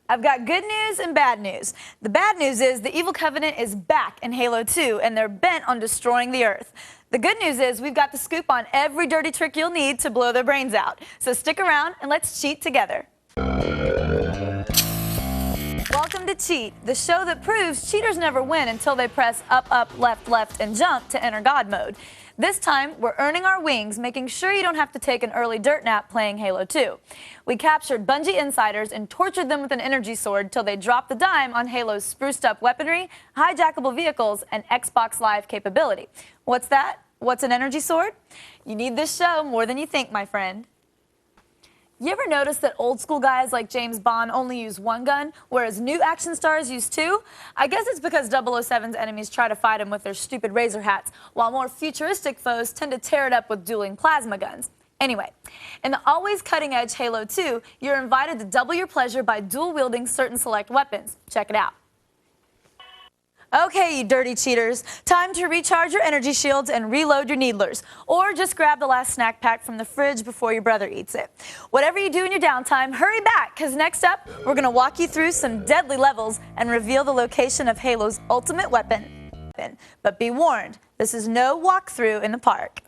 I've got good news and bad news. The bad news is the Evil Covenant is back in Halo 2, and they're bent on destroying the Earth. The good news is we've got the scoop on every dirty trick you'll need to blow their brains out. So stick around and let's cheat together. Welcome to Cheat, the show that proves cheaters never win until they press up, up, left, left, and jump to enter God mode. This time, we're earning our wings, making sure you don't have to take an early dirt nap playing Halo 2. We captured Bungie insiders and tortured them with an energy sword till they dropped the dime on Halo's spruced up weaponry, hijackable vehicles, and Xbox Live capability. What's that? What's an energy sword? You need this show more than you think, my friend. You ever notice that old school guys like James Bond only use one gun, whereas new action stars use two? I guess it's because 007's enemies try to fight him with their stupid razor hats, while more futuristic foes tend to tear it up with dueling plasma guns. Anyway, in the always cutting-edge Halo 2, you're invited to double your pleasure by dual-wielding certain select weapons. Check it out. Okay, you dirty cheaters, time to recharge your energy shields and reload your needlers. Or just grab the last snack pack from the fridge before your brother eats it. Whatever you do in your downtime, hurry back, because next up, we're going to walk you through some deadly levels and reveal the location of Halo's ultimate weapon. But be warned, this is no walkthrough in the park.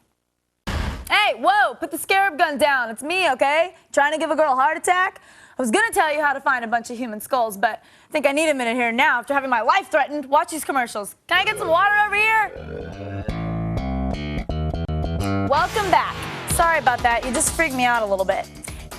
Hey, whoa, put the scarab gun down. It's me, okay? Trying to give a girl a heart attack? I was going to tell you how to find a bunch of human skulls, but I think I need a minute here now after having my life threatened. Watch these commercials. Can I get some water over here? Welcome back. Sorry about that. You just freaked me out a little bit.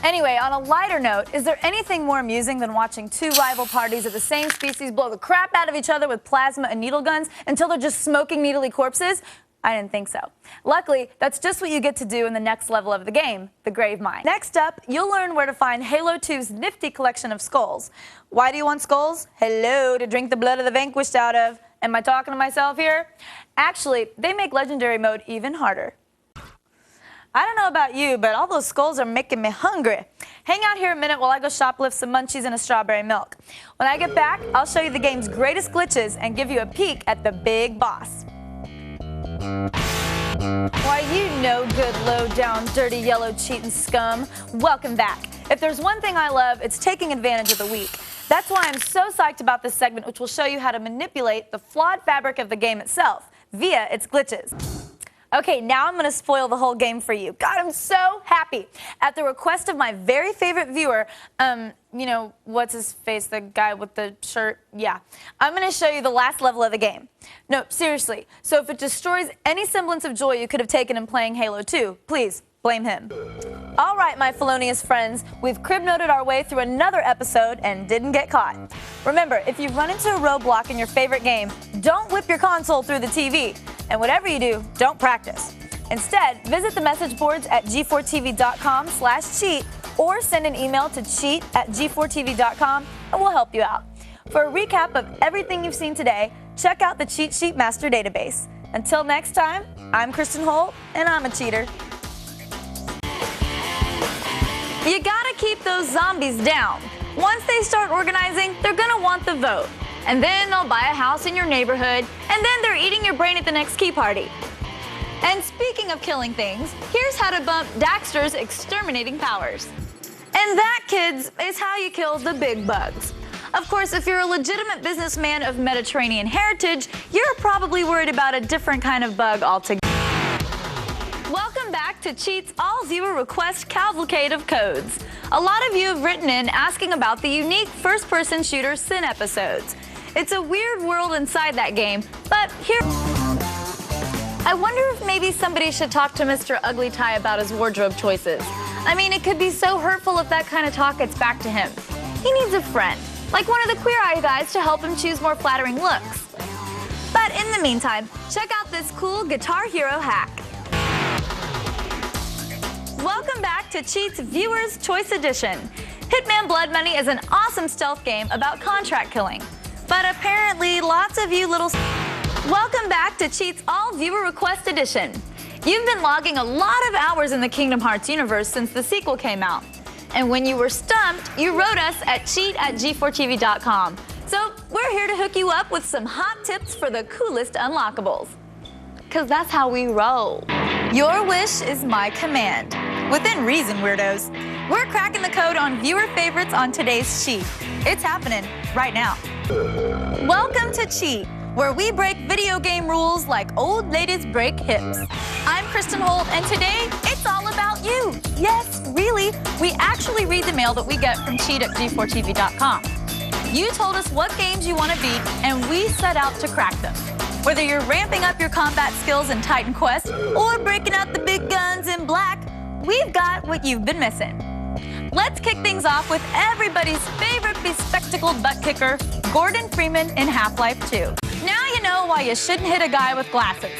Anyway, on a lighter note, is there anything more amusing than watching two rival parties of the same species blow the crap out of each other with plasma and needle guns until they're just smoking needly corpses? I didn't think so. Luckily, that's just what you get to do in the next level of the game, the Grave Mine. Next up, you'll learn where to find Halo 2's nifty collection of skulls. Why do you want skulls? Hello, to drink the blood of the vanquished out of. Am I talking to myself here? Actually, they make Legendary mode even harder. I don't know about you, but all those skulls are making me hungry. Hang out here a minute while I go shoplift some munchies and a strawberry milk. When I get back, I'll show you the game's greatest glitches and give you a peek at the big boss. Why, you no good, low-down, dirty, yellow, cheating scum. Welcome back. If there's one thing I love, it's taking advantage of the weak. That's why I'm so psyched about this segment, which will show you how to manipulate the flawed fabric of the game itself via its glitches. Okay, now I'm going to spoil the whole game for you. God, I'm so happy. At the request of my very favorite viewer, you know, what's his face, the guy with the shirt? Yeah. I'm going to show you the last level of the game. No, seriously. So if it destroys any semblance of joy you could have taken in playing Halo 2, please blame him. All right, my felonious friends, we've crib noted our way through another episode and didn't get caught. Remember, if you run into a roadblock in your favorite game, don't whip your console through the TV. And whatever you do, don't practice. Instead, visit the message boards at G4TV.com/cheat or send an email to cheat@G4TV.com and we'll help you out. For a recap of everything you've seen today, check out the Cheat Sheet Master Database. Until next time, I'm Kristin Holt, and I'm a cheater. You gotta keep those zombies down. Once they start organizing, they're gonna want the vote. And then they'll buy a house in your neighborhood, and then they're eating your brain at the next key party. And speaking of killing things, here's how to bump Daxter's exterminating powers. And that, kids, is how you kill the big bugs. Of course, if you're a legitimate businessman of Mediterranean heritage, you're probably worried about a different kind of bug altogether. Welcome back to Cheat's all-viewer request cavalcade of codes. A lot of you have written in asking about the unique first-person shooter Sin episodes. It's a weird world inside that game, but here... I wonder if maybe somebody should talk to Mr. Ugly Tie about his wardrobe choices. I mean, it could be so hurtful if that kind of talk gets back to him. He needs a friend, like one of the Queer Eye guys to help him choose more flattering looks. But in the meantime, check out this cool Guitar Hero hack. Welcome back to Cheat's Viewer's Choice Edition. Hitman Blood Money is an awesome stealth game about contract killing. But apparently, lots of you little... Welcome back to Cheat's All-Viewer Request Edition. You've been logging a lot of hours in the Kingdom Hearts universe since the sequel came out. And when you were stumped, you wrote us at cheat@G4TV.com. So we're here to hook you up with some hot tips for the coolest unlockables. 'Cause that's how we roll. Your wish is my command. Within reason, weirdos. We're cracking the code on viewer favorites on today's Cheat. It's happening right now. Welcome to Cheat, where we break video game rules like old ladies break hips. I'm Kristin Holt, and today it's all about you. Yes, really, we actually read the mail that we get from Cheat at G4TV.com. You told us what games you want to beat, and we set out to crack them. Whether you're ramping up your combat skills in Titan Quest or breaking out the big guns in Black, we've got what you've been missing. Let's kick things off with everybody's favorite bespectacled butt kicker, Gordon Freeman in Half-Life 2. Now you know why you shouldn't hit a guy with glasses.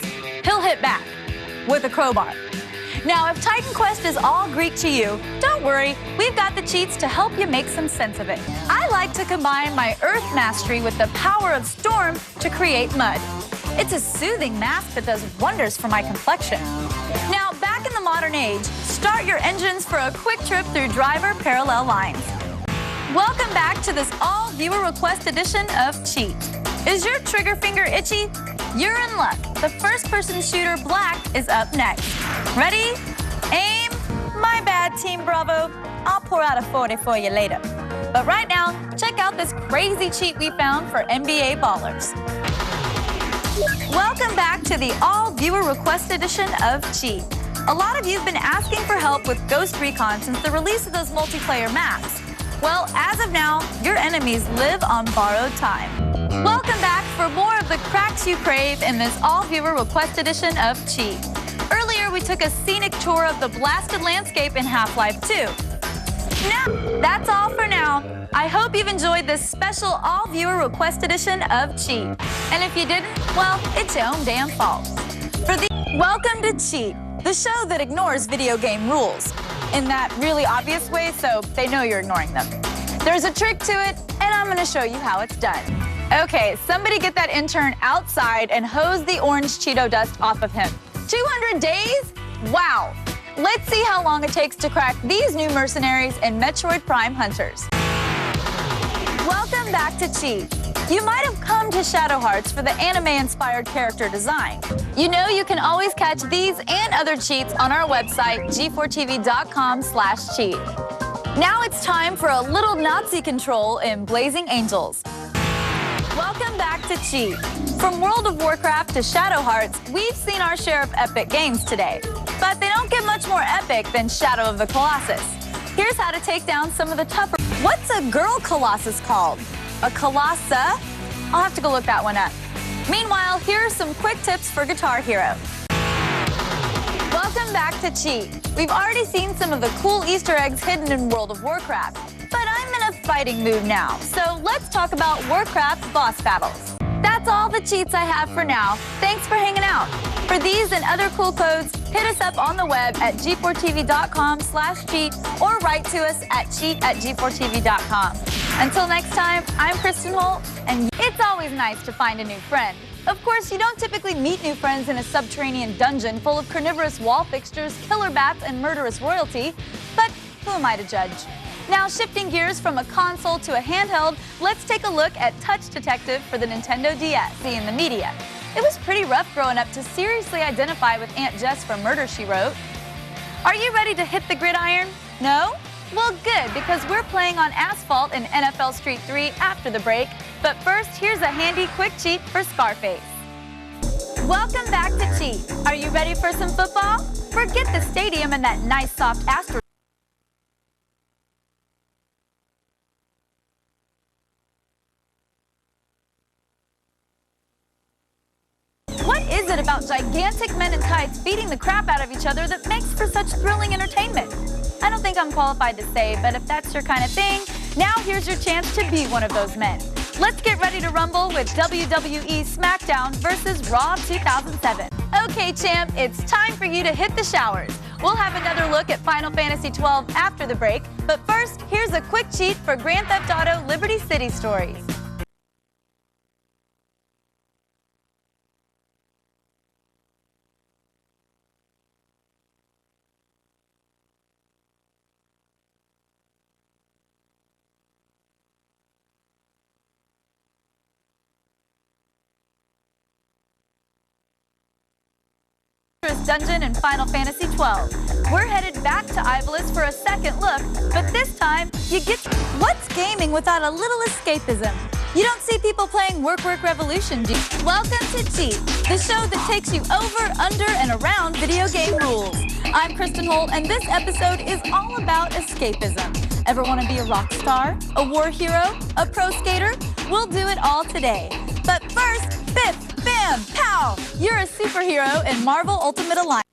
He'll hit back with a crowbar. Now, if Titan Quest is all Greek to you, don't worry, we've got the cheats to help you make some sense of it. I like to combine my Earth mastery with the power of Storm to create mud. It's a soothing mask that does wonders for my complexion. Now, back in the modern age, start your engines for a quick trip through driver parallel lines. Welcome back to this all-viewer request edition of Cheat. Is your trigger finger itchy? You're in luck. The first-person shooter Black is up next. Ready? Aim. My bad, Team Bravo. I'll pour out a 40 for you later. But right now, check out this crazy cheat we found for NBA ballers. Welcome back to the all-viewer request edition of Cheat. A lot of you have been asking for help with Ghost Recon since the release of those multiplayer maps. Well, as of now, your enemies live on borrowed time. Welcome back for more of the cracks you crave in this all-viewer request edition of Cheat. Earlier, we took a scenic tour of the blasted landscape in Half-Life 2. Now, that's all for now. I hope you've enjoyed this special all-viewer request edition of Cheat. And if you didn't, well, it's your own damn fault. Welcome to Cheat, the show that ignores video game rules in that really obvious way so they know you're ignoring them. There's a trick to it, and I'm going to show you how it's done. Okay, somebody get that intern outside and hose the orange Cheeto dust off of him. 200 days? Wow. Let's see how long it takes to crack these new mercenaries and Metroid Prime hunters. Welcome back to Cheat. You might have come to Shadow Hearts for the anime-inspired character design. You know you can always catch these and other cheats on our website, G4TV.com/cheat. Now it's time for a little Nazi control in Blazing Angels. Welcome back to Cheat. From World of Warcraft to Shadow Hearts, we've seen our share of epic games today. But they don't get much more epic than Shadow of the Colossus. Here's how to take down some of the tougher... What's a girl Colossus called? A Colossa? I'll have to go look that one up. Meanwhile, here are some quick tips for Guitar Hero. Welcome back to Cheat. We've already seen some of the cool Easter eggs hidden in World of Warcraft, but I'm in a fighting mood now, so let's talk about Warcraft boss battles. That's all the cheats I have for now. Thanks for hanging out. For these and other cool codes, hit us up on the web at G4TV.com/cheat or write to us at cheat@G4TV.com. Until next time, I'm Kristin Holt, and it's always nice to find a new friend. Of course, you don't typically meet new friends in a subterranean dungeon full of carnivorous wall fixtures, killer bats, and murderous royalty, but who am I to judge? Now, shifting gears from a console to a handheld, let's take a look at Touch Detective for the Nintendo DS. See in the media. It was pretty rough growing up to seriously identify with Aunt Jess from Murder, She Wrote. Are you ready to hit the gridiron? No? Well, good, because we're playing on asphalt in NFL Street 3 after the break. But first, here's a handy quick cheat for Scarface. Welcome back to Cheat. Are you ready for some football? Forget the stadium and that nice soft astro. What is it about gigantic men in tights beating the crap out of each other that makes for such thrilling entertainment? I don't think I'm qualified to say, but if that's your kind of thing, now here's your chance to be one of those men. Let's get ready to rumble with WWE SmackDown versus Raw 2007. Okay, champ, it's time for you to hit the showers. We'll have another look at Final Fantasy XII after the break, but first, here's a quick cheat for Grand Theft Auto Liberty City Stories. dungeon in Final Fantasy XII. We're headed back to Ivalice for a second look, but this time, you get... What's gaming without a little escapism? You don't see people playing Work Work Revolution, do you? Welcome to Geek, the show that takes you over, under, and around video game rules. I'm Kristin Holt, and this episode is all about escapism. Ever want to be a rock star, a war hero, a pro skater? We'll do it all today. But first, biff, bam, pow! You're a superhero in Marvel Ultimate Alliance.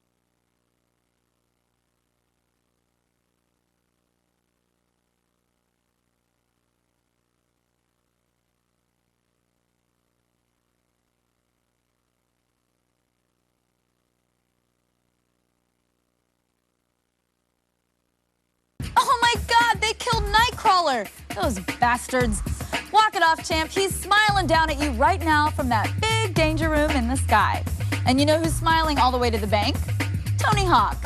Oh my God, they killed Nightcrawler! Those bastards. Walk it off, champ. He's smiling down at you right now from that big danger room in the sky. And you know who's smiling all the way to the bank? Tony Hawk.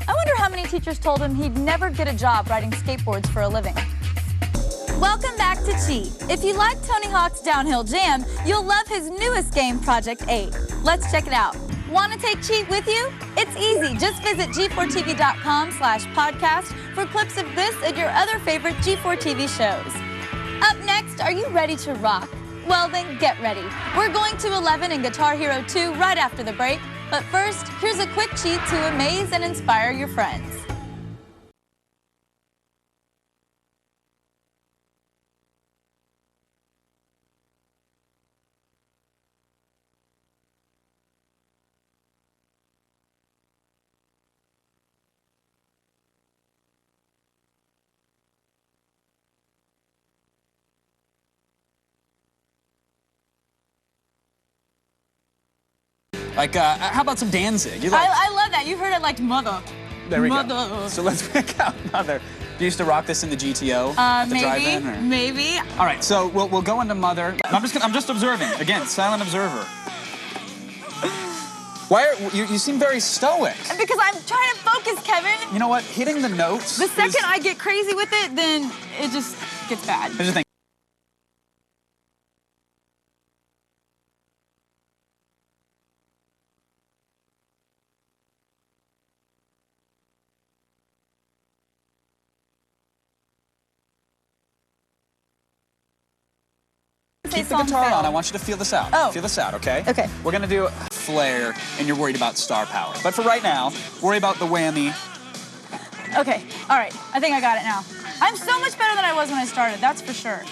I wonder how many teachers told him he'd never get a job riding skateboards for a living. Welcome back to Cheat. If you like Tony Hawk's Downhill Jam, you'll love his newest game, Project 8. Let's check it out. Want to take Cheat with you? It's easy. Just visit G4TV.com/podcast for clips of this and your other favorite G4TV shows. Up next, are you ready to rock? Well then, get ready. We're going to 11 and Guitar Hero 2 right after the break. But first, here's a quick cheat to amaze and inspire your friends. Like, how about some Danzig? You like... I love that. You heard it like Mother. There we Mother. go. So let's pick out Mother. Do you used to rock this in the GTO at the drive-in? Or... Maybe. All right, so we'll go into Mother. I'm just observing. Again, silent observer. Why are you seem very stoic? Because I'm trying to focus, Kevin. You know what? Hitting the notes. The second I get crazy with it, then it just gets bad. Here's the thing. Keep the guitar on. I want you to feel this out. Oh. Feel this out, okay? Okay. We're going to do Flare, and you're worried about star power. But for right now, worry about the whammy. Okay. All right. I think I got it now. I'm so much better than I was when I started. That's for sure.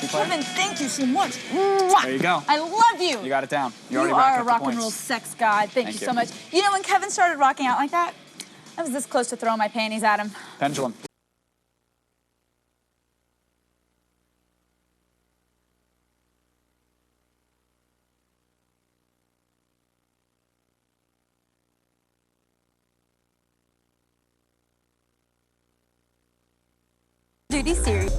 Kevin, thank you so much. There you go. I love you. You got it down. You are a rock and roll sex god. Thank you so much. You know, when Kevin started rocking out like that, I was this close to throwing my panties at him. Pendulum. Duty series.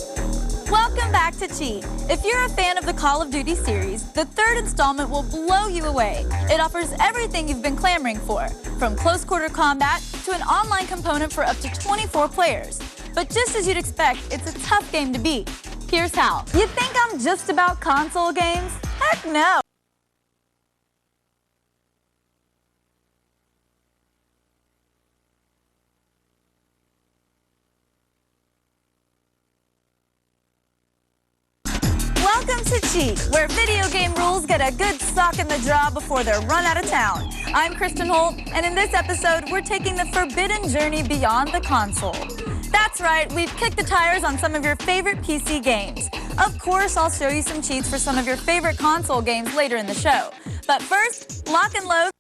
Welcome back to Cheat. If you're a fan of the Call of Duty series, the third installment will blow you away. It offers everything you've been clamoring for, from close quarter combat to an online component for up to 24 players. But just as you'd expect, it's a tough game to beat. Here's how. You think I'm just about console games? Heck no. Welcome to Cheat, where video game rules get a good sock in the jaw before they're run out of town. I'm Kristin Holt, and in this episode, we're taking the forbidden journey beyond the console. That's right, we've kicked the tires on some of your favorite PC games. Of course, I'll show you some cheats for some of your favorite console games later in the show. But first, lock and load.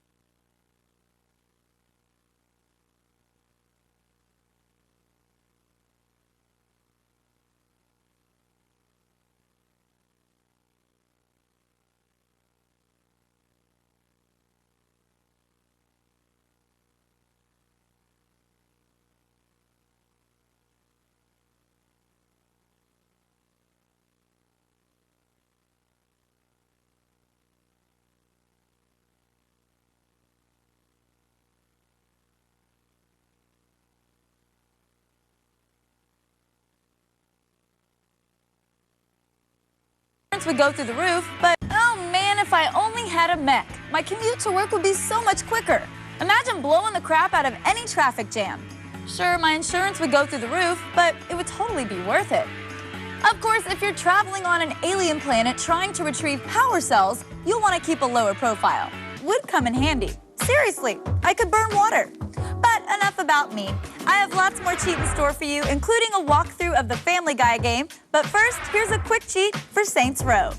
Would go through the roof, but oh man, if I only had a mech. My commute to work would be so much quicker. Imagine blowing the crap out of any traffic jam. Sure, my insurance would go through the roof, but it would totally be worth it. Of course, if you're traveling on an alien planet trying to retrieve power cells, you'll want to keep a lower profile. Would come in handy. Seriously, I could burn water. But enough about me. I have lots more cheat in store for you, including a walkthrough of the Family Guy game. But first, here's a quick cheat for Saints Row.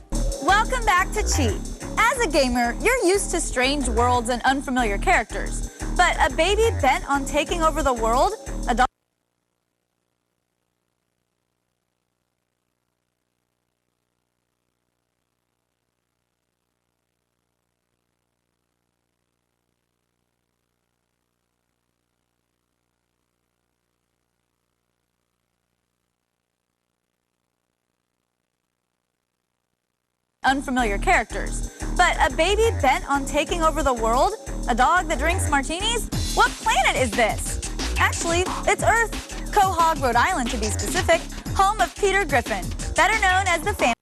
Welcome back to Cheat. As a gamer, you're used to strange worlds and unfamiliar characters. But a baby bent on taking over the world? A dog? Unfamiliar characters. But a baby bent on taking over the world? A dog that drinks martinis? What planet is this? Actually, it's Earth. Quahog, Rhode Island to be specific, home of Peter Griffin, better known as the Family.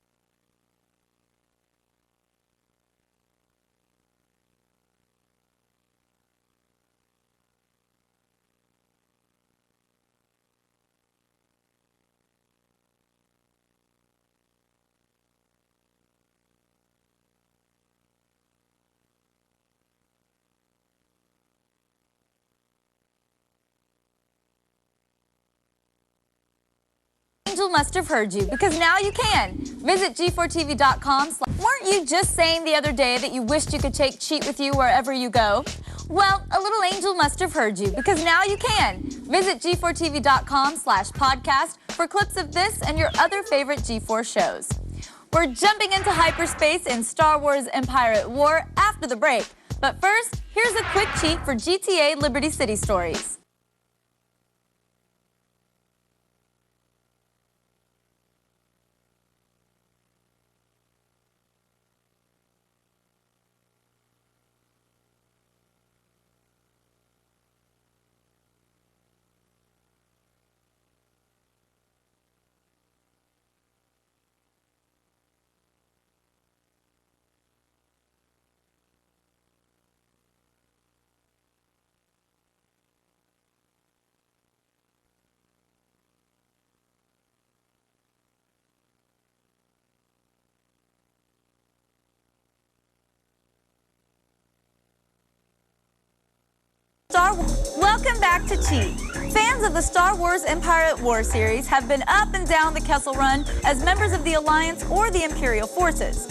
Angel must have heard you, because now you can. Visit G4TV.com. Weren't you just saying the other day that you wished you could take Cheat with you wherever you go? Well, a little angel must have heard you, because now you can. Visit G4TV.com/podcast for clips of this and your other favorite G4 shows. We're jumping into hyperspace in Star Wars Empire at War after the break. But first, here's a quick cheat for GTA Liberty City stories. Welcome back to Cheat. Fans of the Star Wars Empire at War series have been up and down the Kessel Run as members of the Alliance or the Imperial forces.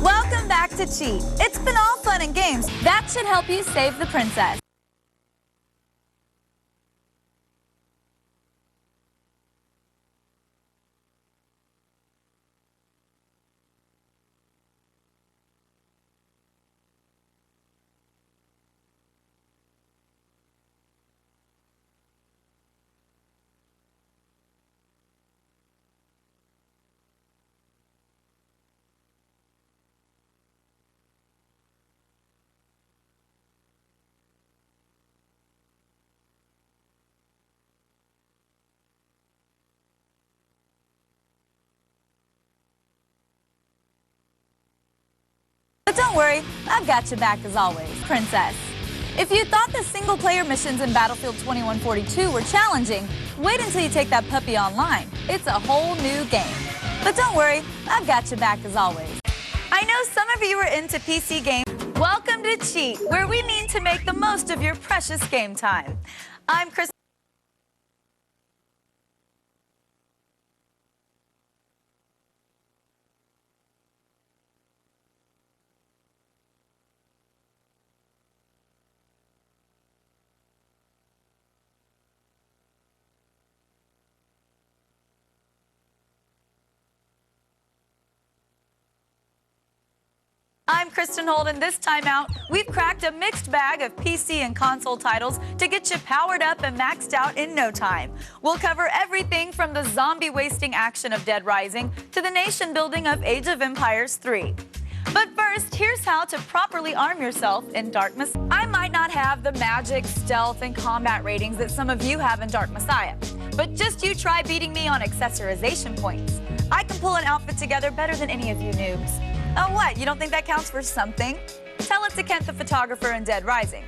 Welcome back to Cheat. It's been all fun and games. That should help you save the princess. But don't worry, I've got you back as always, Princess. If you thought the single-player missions in Battlefield 2142 were challenging, wait until you take that puppy online. It's a whole new game. But don't worry, I've got you back as always. I know some of you are into PC games. Welcome to Cheat, where we mean to make the most of your precious game time. I'm Kristin. I'm Kristin Holt, and this time out, we've cracked a mixed bag of PC and console titles to get you powered up and maxed out in no time. We'll cover everything from the zombie-wasting action of Dead Rising to the nation-building of Age of Empires 3. But first, here's how to properly arm yourself in Dark Messiah. I might not have the magic, stealth, and combat ratings that some of you have in Dark Messiah, but just you try beating me on accessorization points. I can pull an outfit together better than any of you noobs. Oh, what? You don't think that counts for something? Tell it to Kent the photographer in Dead Rising.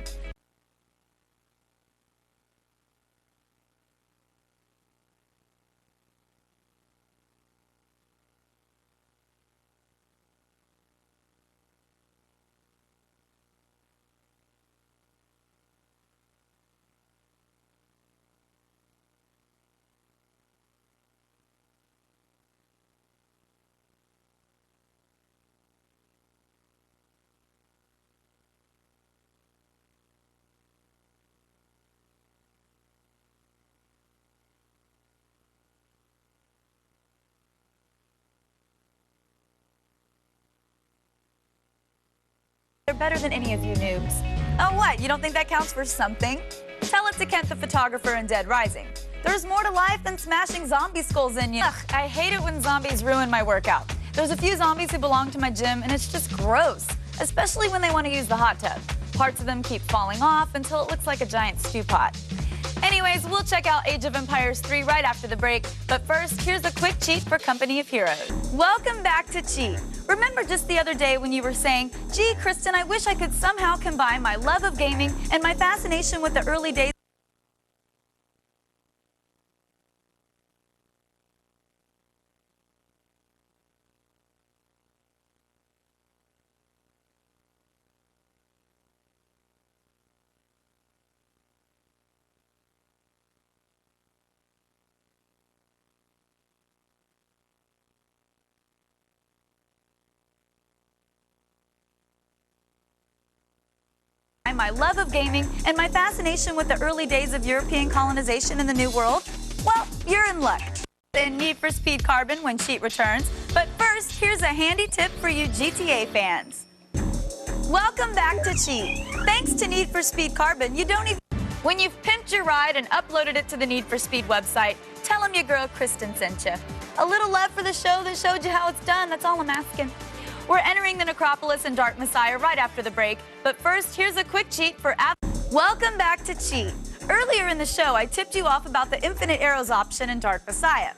They're better than any of you noobs. Oh, what? You don't think that counts for something? Tell it to Kent the photographer in Dead Rising. There's more to life than smashing zombie skulls in you. Ugh, I hate it when zombies ruin my workout. There's a few zombies who belong to my gym, and it's just gross, especially when they want to use the hot tub. Parts of them keep falling off until it looks like a giant stew pot. Anyways, we'll check out Age of Empires 3 right after the break, but first, here's a quick cheat for Company of Heroes. Welcome back to Cheat. Remember just the other day when you were saying, gee, Kristin, I wish I could somehow combine my love of gaming and my fascination with the early days my love of gaming and my fascination with the early days of European colonization in the New World? Well, you're in luck. In Need for Speed Carbon when Cheat returns. But first, here's a handy tip for you GTA fans. Welcome back to Cheat. Thanks to Need for Speed Carbon, you don't even... When you've pimped your ride and uploaded it to the Need for Speed website, tell them your girl Kristin sent you. A little love for the show that showed you how it's done, that's all I'm asking. We're entering the Necropolis in Dark Messiah right after the break, but first, here's a quick cheat for Welcome back to Cheat. Earlier in the show, I tipped you off about the Infinite Arrows option in Dark Messiah.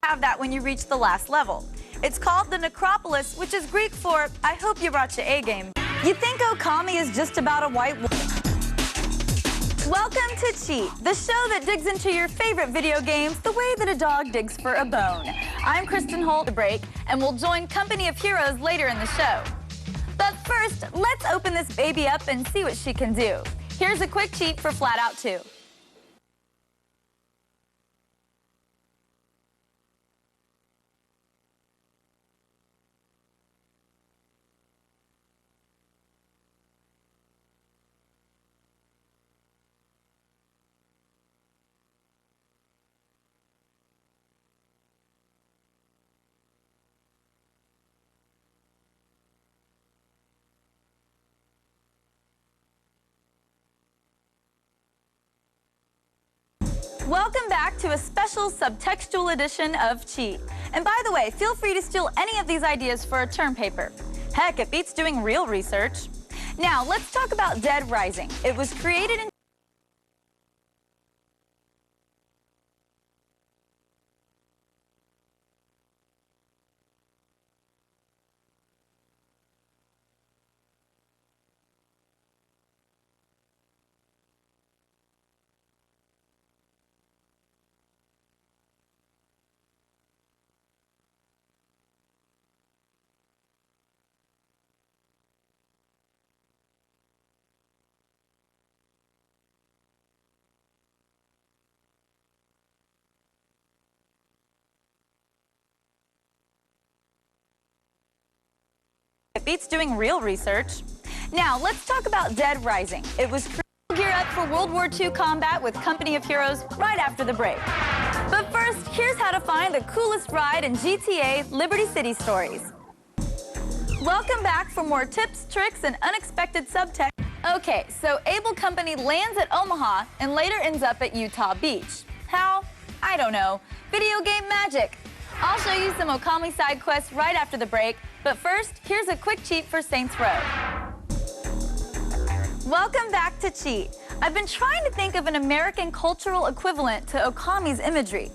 Have that when you reach the last level. It's called the Necropolis, which is Greek for I hope you brought your A game. You think Okami is just about a white Welcome to Cheat, the show that digs into your favorite video games the way that a dog digs for a bone. I'm Kristin Holt, the break, and we'll join Company of Heroes later in the show. But first, let's open this baby up and see what she can do. Here's a quick cheat for Flat Out 2. Welcome back to a special subtextual edition of Cheat. And by the way, feel free to steal any of these ideas for a term paper. Heck, it beats doing real research. Now, let's talk about Dead Rising. It was created in It beats doing real research. Now, let's talk about Dead Rising. It was created to gear up for World War II combat with Company of Heroes right after the break. But first, here's how to find the coolest ride in GTA Liberty City Stories. Welcome back for more tips, tricks, and unexpected subtext. Okay, so Able Company lands at Omaha and later ends up at Utah Beach. How? I don't know. Video game magic. I'll show you some Okami side quests right after the break, but first, here's a quick cheat for Saints Row. Welcome back to Cheat. I've been trying to think of an American cultural equivalent to Okami's imagery.